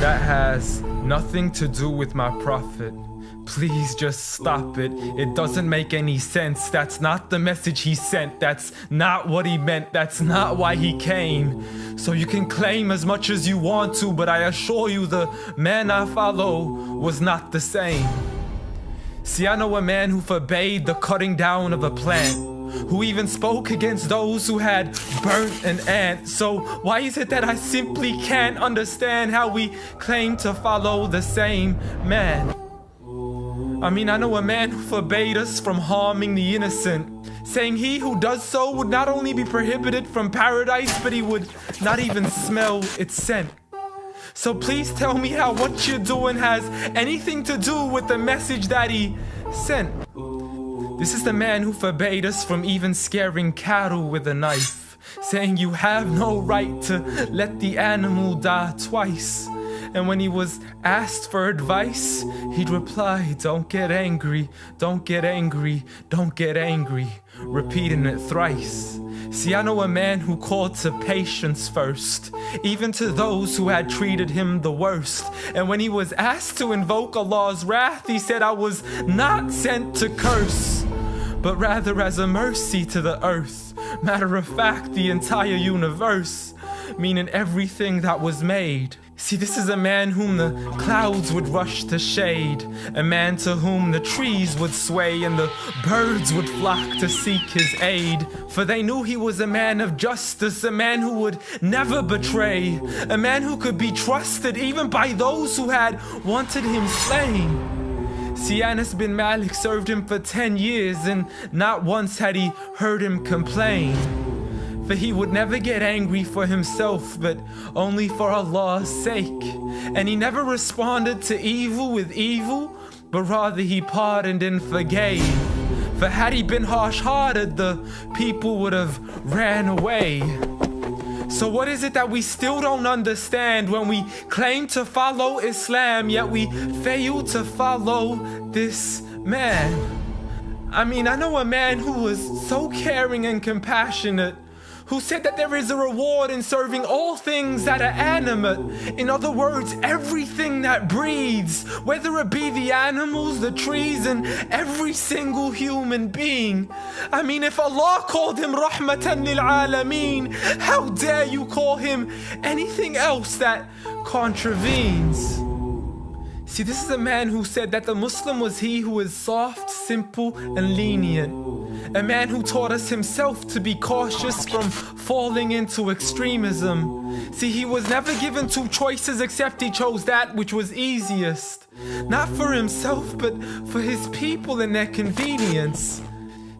That has nothing to do with my prophet. Please just stop it. It doesn't make any sense. That's not the message he sent. That's not what he meant. That's not why he came. So you can claim as much as you want to, but I assure you the man I follow was not the same. See, I know a man who forbade the cutting down of a plant, who even spoke against those who had burnt an ant. So why is it that I simply can't understand how we claim to follow the same man? I mean, I know a man who forbade us from harming the innocent, saying he who does so would not only be prohibited from paradise, but he would not even smell its scent. So please tell me how what you're doing has anything to do with the message that he sent. This is the man who forbade us from even scaring cattle with a knife, saying you have no right to let the animal die twice. And when he was asked for advice, he'd reply, don't get angry, don't get angry, don't get angry, repeating it thrice. See, I know a man who called to patience first, even to those who had treated him the worst. And when he was asked to invoke Allah's wrath, he said, I was not sent to curse, but rather as a mercy to the earth. Matter of fact, the entire universe, meaning everything that was made. See, this is a man whom the clouds would rush to shade, a man to whom the trees would sway and the birds would flock to seek his aid. For they knew he was a man of justice, a man who would never betray, a man who could be trusted even by those who had wanted him slain. See, Anas bin Malik served him for 10 years and not once had he heard him complain. For he would never get angry for himself, but only for Allah's sake. And he never responded to evil with evil, but rather he pardoned and forgave. For had he been harsh-hearted, the people would have ran away. So what is it that we still don't understand when we claim to follow Islam, yet we fail to follow this man? I mean, I know a man who was so caring and compassionate, who said that there is a reward in serving all things that are animate. In other words, everything that breathes, whether it be the animals, the trees, and every single human being. I mean, if Allah called him Rahmatan lil Alameen, how dare you call him anything else that contravenes? See, this is a man who said that the Muslim was he who is soft, simple, and lenient. A man who taught us himself to be cautious from falling into extremism. See, he was never given two choices except he chose that which was easiest. Not for himself, but for his people and their convenience.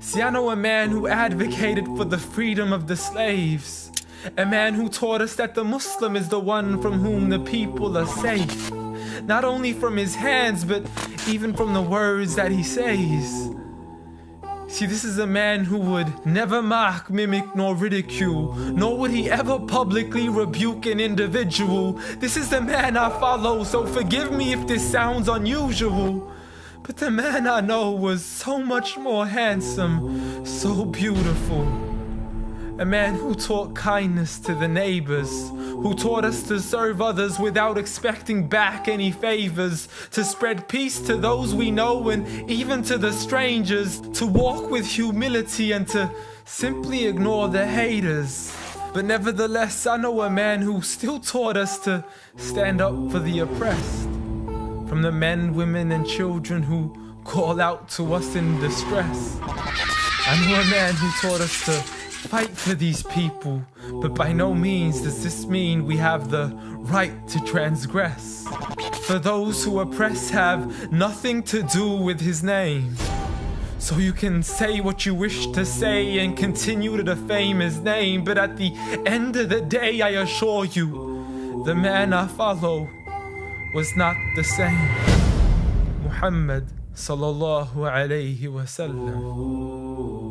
See, I know a man who advocated for the freedom of the slaves. A man who taught us that the Muslim is the one from whom the people are safe. Not only from his hands, but even from the words that he says. See, this is a man who would never mock, mimic, nor ridicule, nor would he ever publicly rebuke an individual. This is the man I follow, so forgive me if this sounds unusual. But the man I know was so much more handsome, so beautiful. A man who taught kindness to the neighbors, who taught us to serve others without expecting back any favors, to spread peace to those we know and even to the strangers, to walk with humility and to simply ignore the haters. But nevertheless, I know a man who still taught us to stand up for the oppressed. From the men, women, and children who call out to us in distress. I know a man who taught us to fight for these people, but by no means does this mean we have the right to transgress. For those who oppress have nothing to do with his name. So you can say what you wish to say and continue to defame his name, but at the end of the day, I assure you, the man I follow was not the same. Muhammad sallallahu alayhi wa sallam.